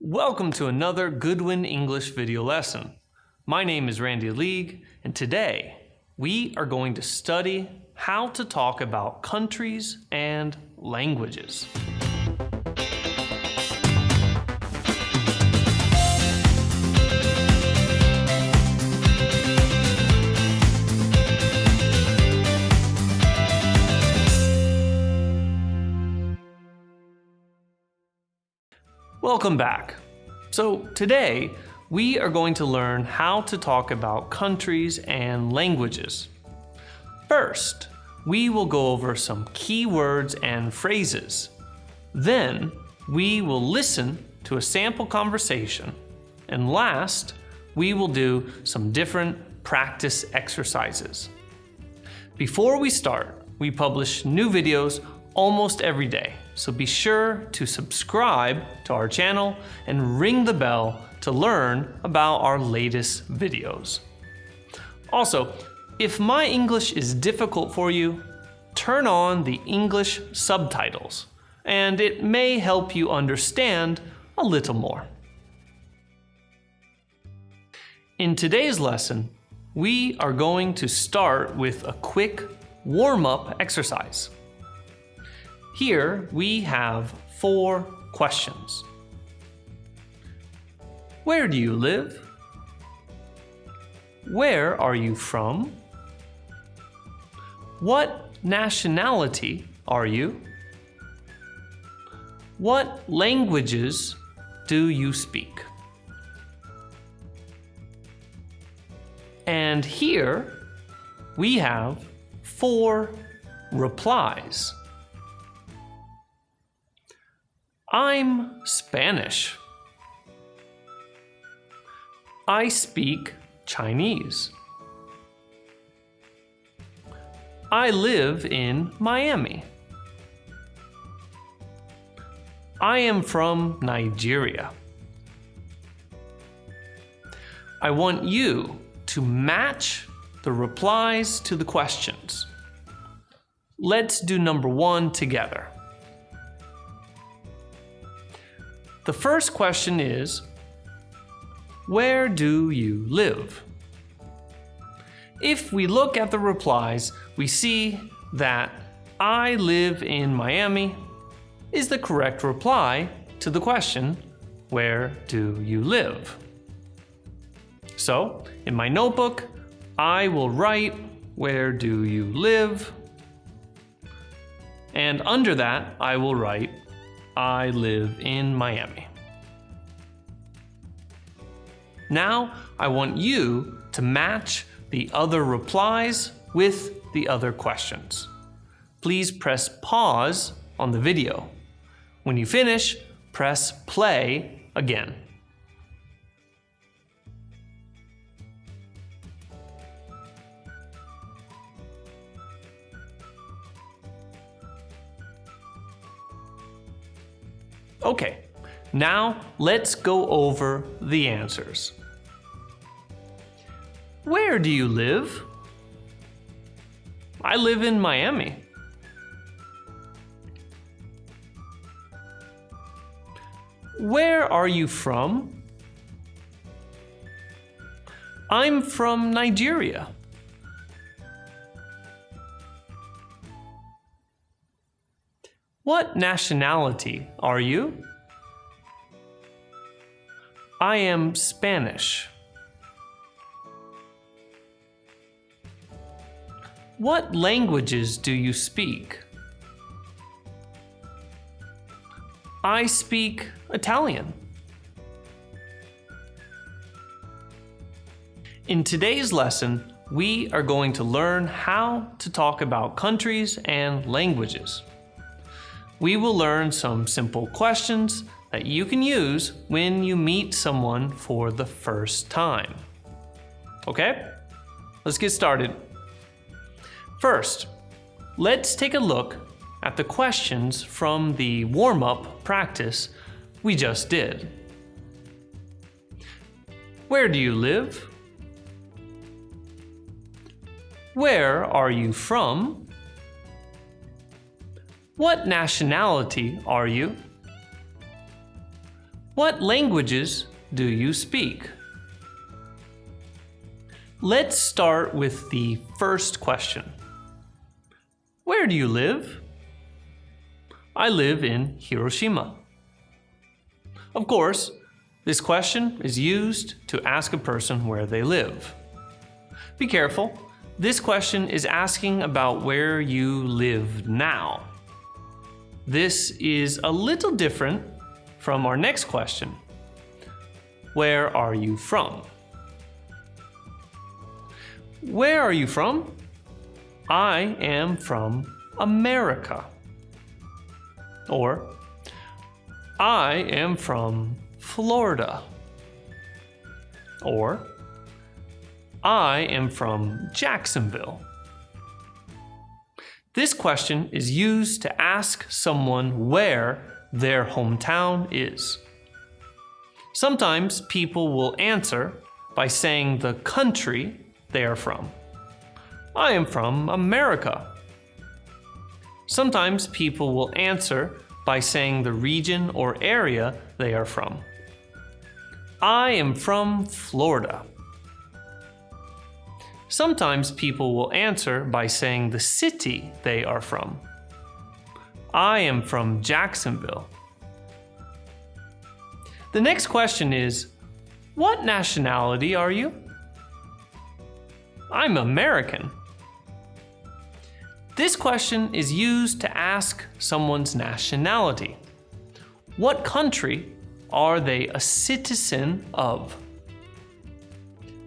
Welcome to another Goodwin English video lesson. My name is Randy League, and today we are going to study how to talk about countries and languages. Welcome back. So today we are going to learn how to talk about countries and languages. First, we will go over some key words and phrases. Then we will listen to a sample conversation. And last, we will do some different practice exercises. Before we start, we publish new videos almost every day. So be sure to subscribe to our channel and ring the bell to learn about our latest videos. Also, if my English is difficult for you, turn on the English subtitles, and it may help you understand a little more. In today's lesson, we are going to start with a quick warm-up exercise. Here we have 4 questions. Where do you live? Where are you from? What nationality are you? What languages do you speak? And here we have 4 replies. I'm Spanish. I speak Chinese. I live in Miami. I am from Nigeria. I want you to match the replies to the questions. Let's do number 1 together. The first question is, where do you live? If we look at the replies, we see that I live in Miami is the correct reply to the question, where do you live? So, in my notebook, I will write, where do you live? And under that, I will write, I live in Miami. Now, I want you to match the other replies with the other questions. Please press pause on the video. When you finish, press play again. Okay, now let's go over the answers. Where do you live? I live in Miami. Where are you from? I'm from Nigeria. What nationality are you? I am Spanish. What languages do you speak? I speak Italian. In today's lesson, we are going to learn how to talk about countries and languages. We will learn some simple questions that you can use when you meet someone for the first time. Okay? Let's get started. First, let's take a look at the questions from the warm-up practice we just did. Where do you live? Where are you from? What nationality are you? What languages do you speak? Let's start with the first question. Where do you live? I live in Hiroshima. Of course, this question is used to ask a person where they live. Be careful, this question is asking about where you live now. This is a little different from our next question. Where are you from? Where are you from? I am from America. Or, I am from Florida. Or, I am from Jacksonville. This question is used to ask someone where their hometown is. Sometimes people will answer by saying the country they are from. I am from America. Sometimes people will answer by saying the region or area they are from. I am from Florida. Sometimes people will answer by saying the city they are from. I am from Jacksonville. The next question is, what nationality are you? I'm American. This question is used to ask someone's nationality. What country are they a citizen of?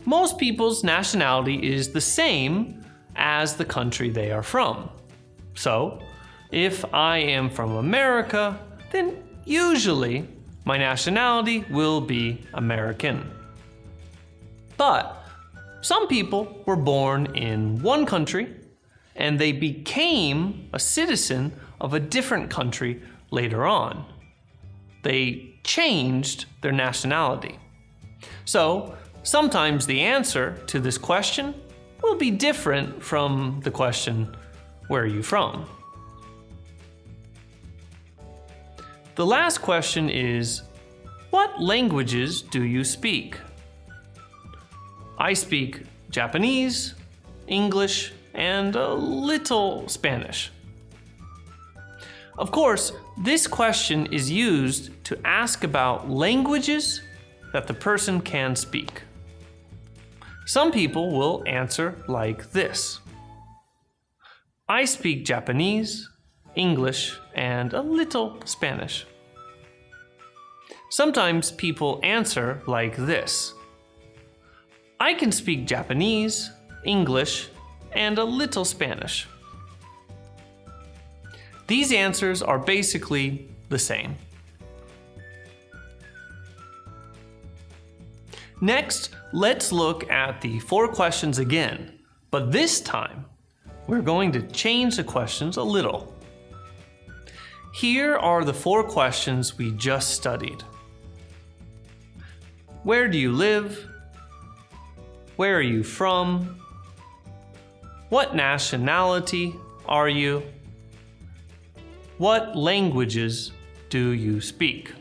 Most people's nationality is the same as the country they are from. So, if I am from America, then usually my nationality will be American. But some people were born in one country and they became a citizen of a different country later on. They changed their nationality. So, sometimes the answer to this question will be different from the question, where are you from? The last question is, what languages do you speak? I speak Japanese, English, and a little Spanish. Of course, this question is used to ask about languages that the person can speak. Some people will answer like this. I speak Japanese, English, and a little Spanish. Sometimes people answer like this. I can speak Japanese, English, and a little Spanish. These answers are basically the same. Next, let's look at the 4 questions again, but this time, we're going to change the questions a little. Here are the 4 questions we just studied. Where do you live? Where are you from? What nationality are you? What languages do you speak?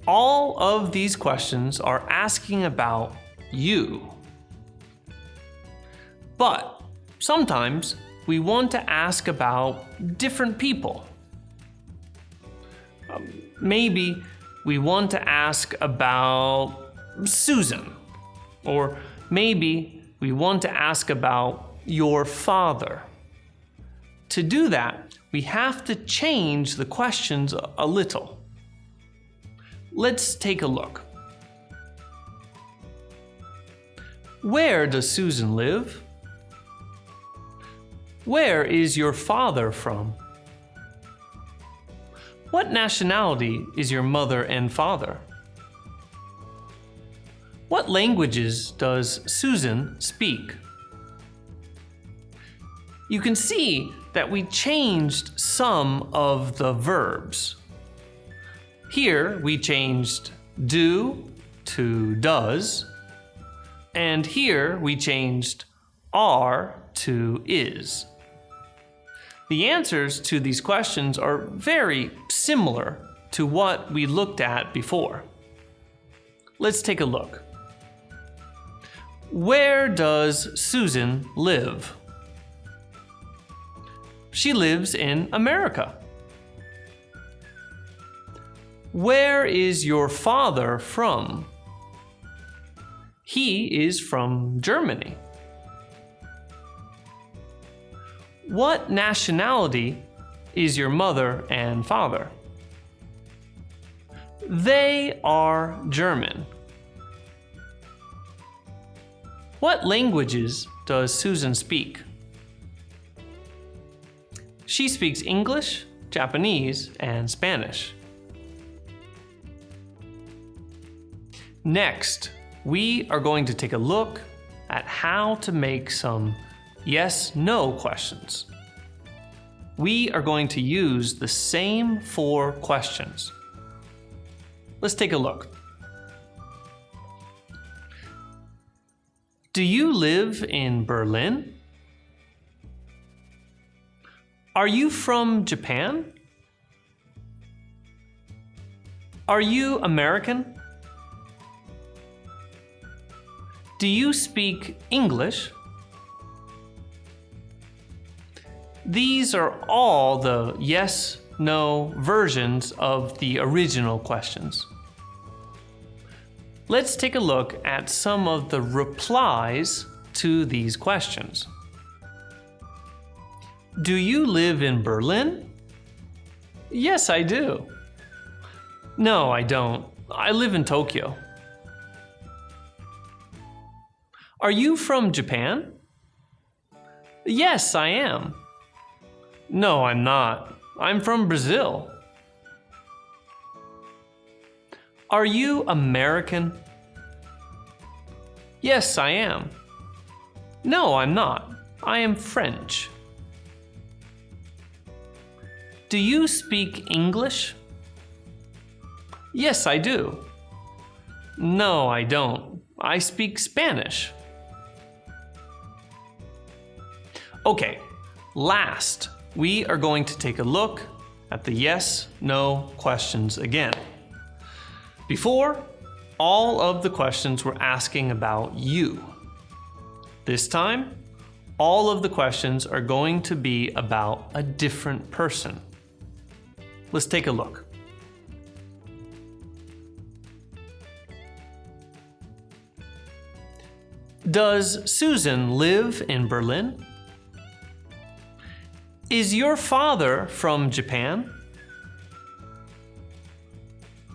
All of these questions are asking about you. But sometimes we want to ask about different people. Maybe we want to ask about Susan, or maybe we want to ask about your father. To do that, we have to change the questions a little. Let's take a look. Where does Susan live? Where is your father from? What nationality is your mother and father? What languages does Susan speak? You can see that we changed some of the verbs. Here we changed do to does, and here we changed are to is. The answers to these questions are very similar to what we looked at before. Let's take a look. Where does Susan live? She lives in America. Where is your father from? He is from Germany. What nationality is your mother and father? They are German. What languages does Susan speak? She speaks English, Japanese, and Spanish. Next, we are going to take a look at how to make some yes/no questions. We are going to use the same 4 questions. Let's take a look. Do you live in Berlin? Are you from Japan? Are you American? Do you speak English? These are all the yes/no versions of the original questions. Let's take a look at some of the replies to these questions. Do you live in Berlin? Yes, I do. No, I don't. I live in Tokyo. Are you from Japan? Yes, I am. No, I'm not. I'm from Brazil. Are you American? Yes, I am. No, I'm not. I am French. Do you speak English? Yes, I do. No, I don't. I speak Spanish. Okay, last, we are going to take a look at the yes/no questions again. Before, all of the questions were asking about you. This time, all of the questions are going to be about a different person. Let's take a look. Does Susan live in Berlin? Is your father from Japan?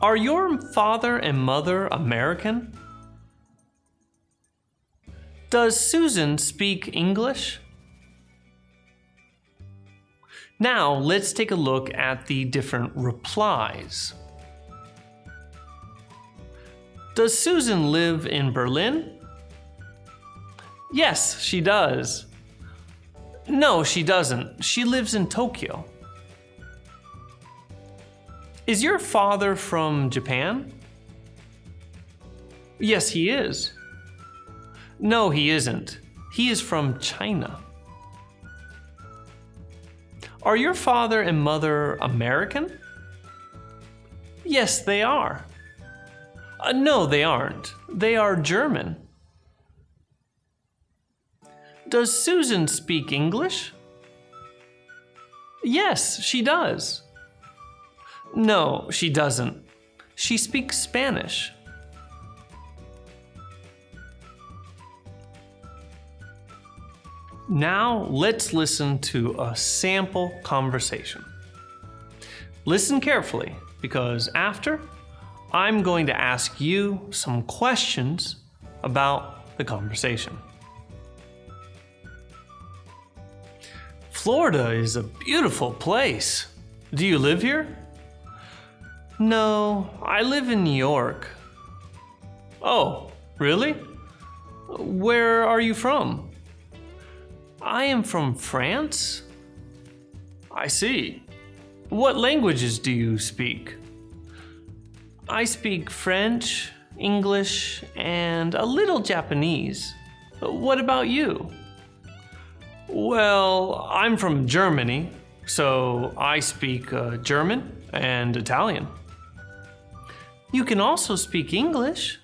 Are your father and mother American? Does Susan speak English? Now let's take a look at the different replies. Does Susan live in Berlin? Yes, she does. No, she doesn't. She lives in Tokyo. Is your father from Japan? Yes, he is. No, he isn't. He is from China. Are your father and mother American? Yes, they are. No, they aren't. They are German. Does Susan speak English? Yes, she does. No, she doesn't. She speaks Spanish. Now let's listen to a sample conversation. Listen carefully, because after, I'm going to ask you some questions about the conversation. Florida is a beautiful place. Do you live here? No, I live in New York. Oh, really? Where are you from? I am from France. I see. What languages do you speak? I speak French, English, and a little Japanese. What about you? Well, I'm from Germany, so I speak German and Italian. You can also speak English.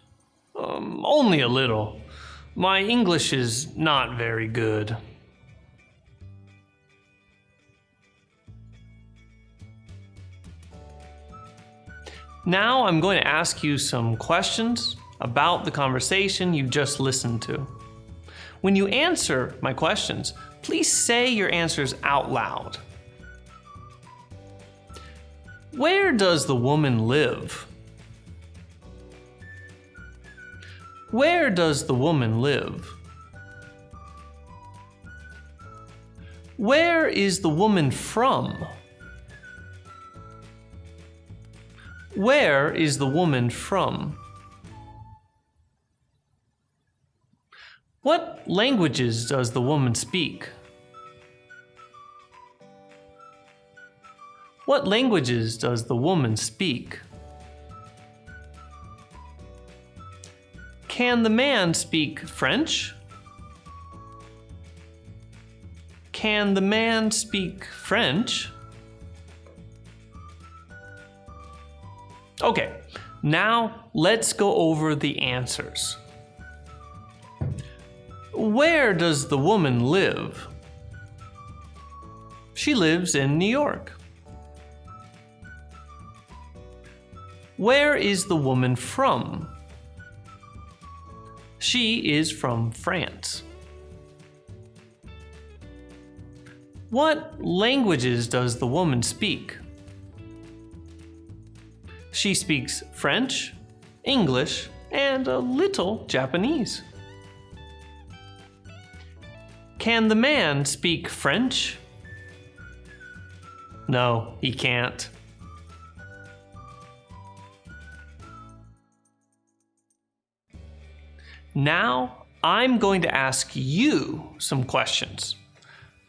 Only a little. My English is not very good. Now I'm going to ask you some questions about the conversation you just listened to. When you answer my questions, please say your answers out loud. Where does the woman live? Where does the woman live? Where is the woman from? Where is the woman from? What languages does the woman speak? What languages does the woman speak? Can the man speak French? Can the man speak French? Okay, now let's go over the answers. Where does the woman live? She lives in New York. Where is the woman from? She is from France. What languages does the woman speak? She speaks French, English, and a little Japanese. Can the man speak French? No, he can't. Now, I'm going to ask you some questions.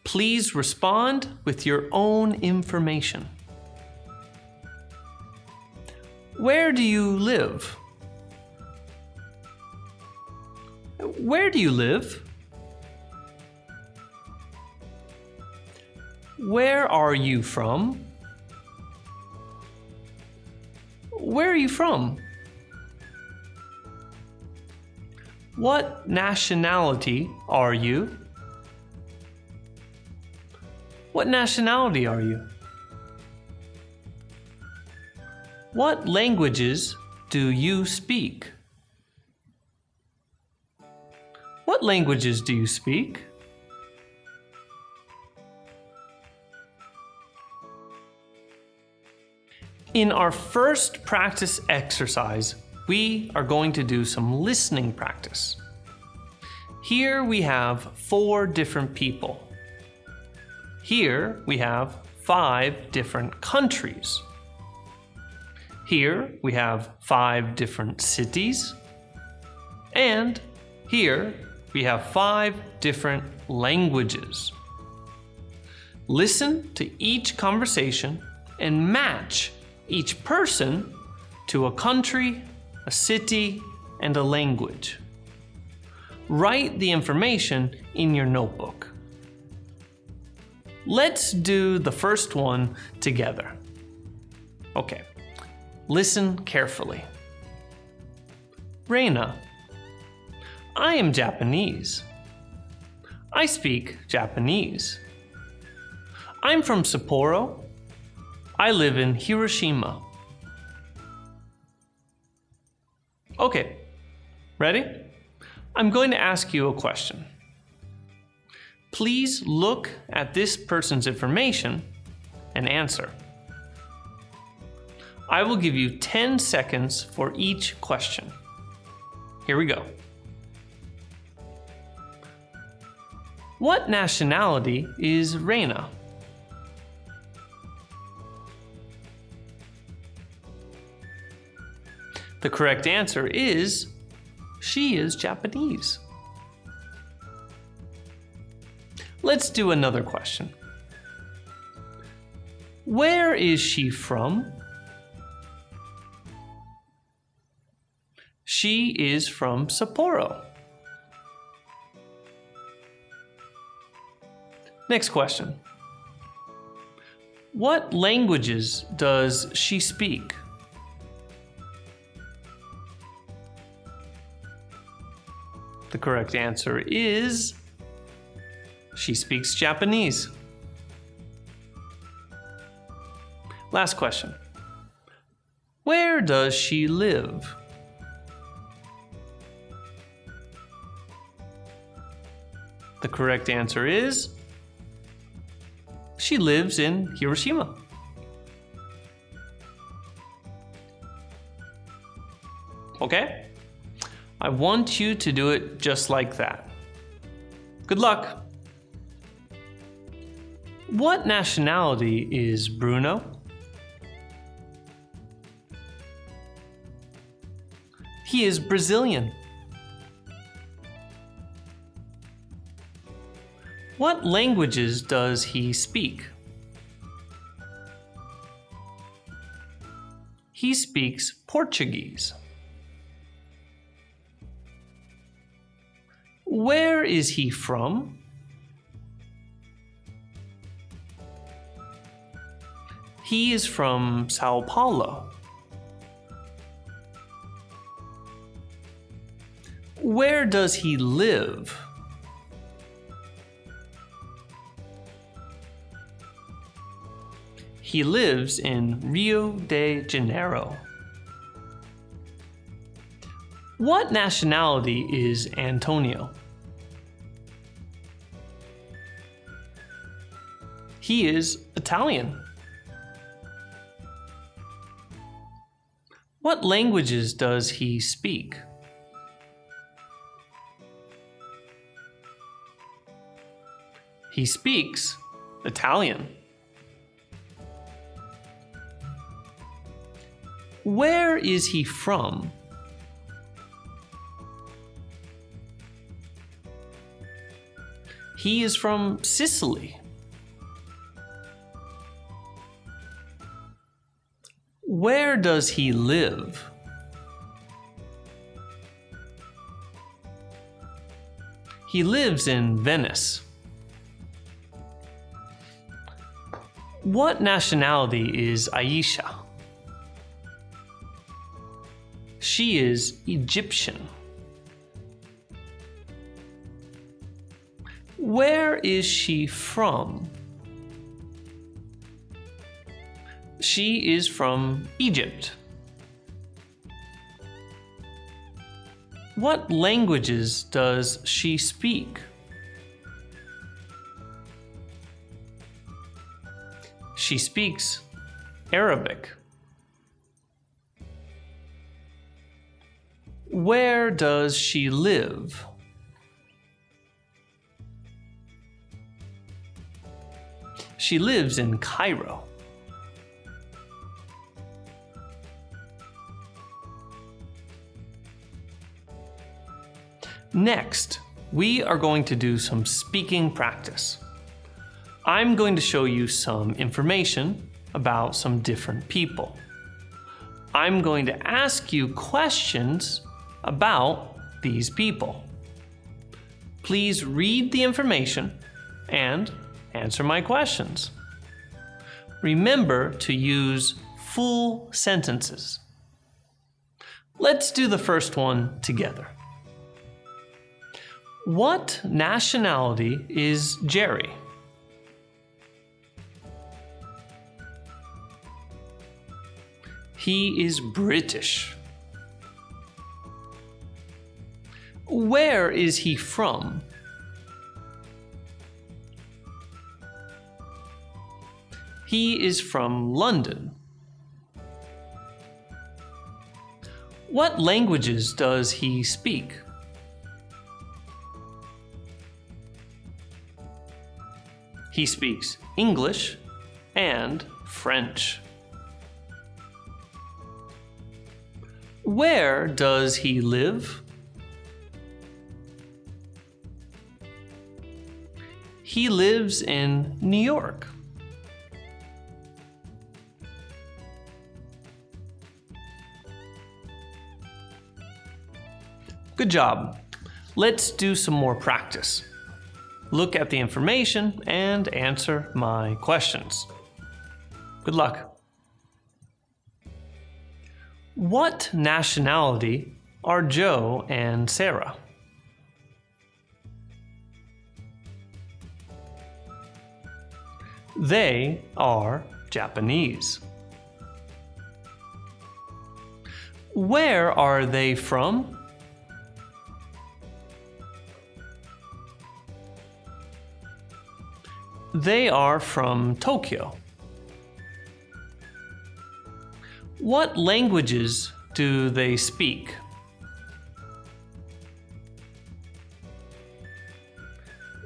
Please respond with your own information. Where do you live? Where do you live? Where are you from? Where are you from? What nationality are you? What nationality are you? What languages do you speak? What languages do you speak? In our first practice exercise, we are going to do some listening practice. Here we have 4 different people. Here we have 5 different countries. Here we have 5 different cities. And here we have 5 different languages. Listen to each conversation and match each person to a country, a city, and a language. Write the information in your notebook. Let's do the first one together. Okay, listen carefully. Reina, I am Japanese. I speak Japanese. I'm from Sapporo. I live in Hiroshima. Okay, ready? I'm going to ask you a question. Please look at this person's information and answer. I will give you 10 seconds for each question. Here we go. What nationality is Reina? The correct answer is she is Japanese. Let's do another question. Where is she from? She is from Sapporo. Next question. What languages does she speak? The correct answer is she speaks Japanese. Last question. Where does she live? The correct answer is she lives in Hiroshima. Okay? I want you to do it just like that. Good luck. What nationality is Bruno? He is Brazilian. What languages does he speak? He speaks Portuguese. Where is he from? He is from Sao Paulo. Where does he live? He lives in Rio de Janeiro. What nationality is Antonio? He is Italian. What languages does he speak? He speaks Italian. Where is he from? He is from Sicily. Where does he live? He lives in Venice. What nationality is Aisha? She is Egyptian. Where is she from? She is from Egypt. What languages does she speak? She speaks Arabic. Where does she live? She lives in Cairo. Next, we are going to do some speaking practice. I'm going to show you some information about some different people. I'm going to ask you questions about these people. Please read the information and answer my questions. Remember to use full sentences. Let's do the first one together. What nationality is Jerry? He is British. Where is he from? He is from London. What languages does he speak? He speaks English and French. Where does he live? He lives in New York. Good job. Let's do some more practice. Look at the information and answer my questions. Good luck. What nationality are Joe and Sarah? They are Japanese. Where are they from? They are from Tokyo. What languages do they speak?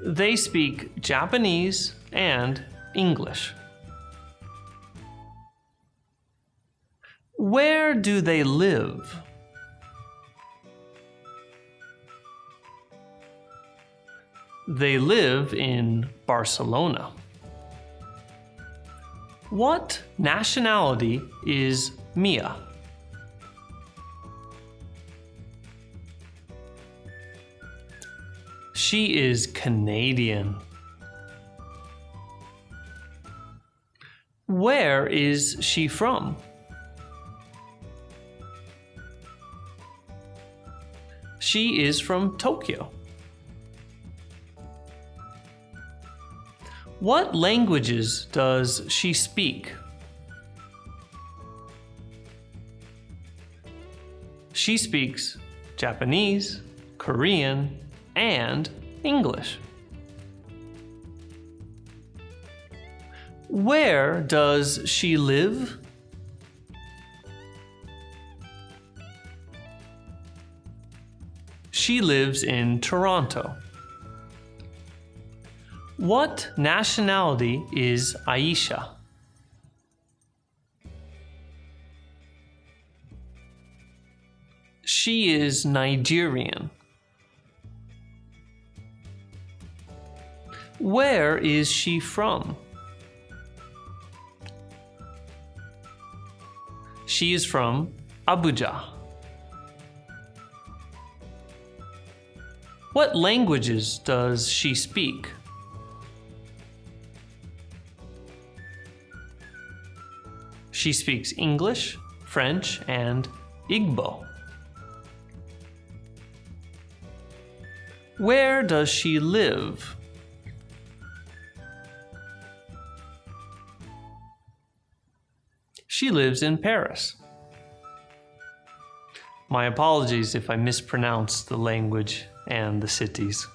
They speak Japanese and English. Where do they live? They live in Barcelona. What nationality is Mia? She is Canadian. Where is she from? She is from Tokyo. What languages does she speak? She speaks Japanese, Korean, and English. Where does she live? She lives in Toronto. What nationality is Aisha? She is Nigerian. Where is she from? She is from Abuja. What languages does she speak? She speaks English, French, and Igbo. Where does she live? She lives in Paris. My apologies if I mispronounced the language and the cities.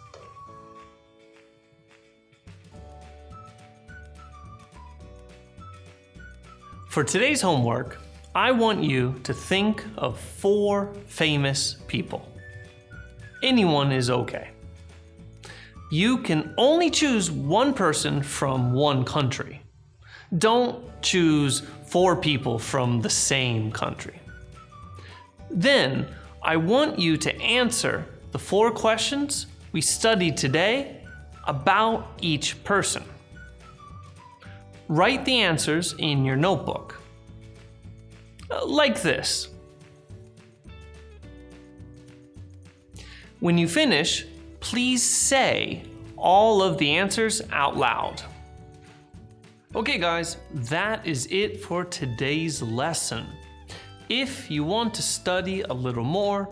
For today's homework, I want you to think of 4 famous people. Anyone is okay. You can only choose one person from one country. Don't choose 4 people from the same country. Then, I want you to answer the 4 questions we studied today about each person. Write the answers in your notebook. Like this. When you finish, please say all of the answers out loud. Okay guys, that is it for today's lesson. If you want to study a little more,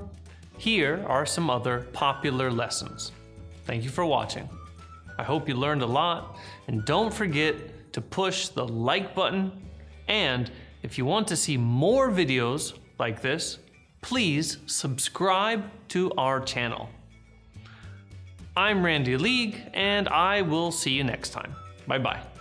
here are some other popular lessons. Thank you for watching. I hope you learned a lot, and don't forget to push the like button, and if you want to see more videos like this, please subscribe to our channel. I'm Randy League, and I will see you next time. Bye-bye.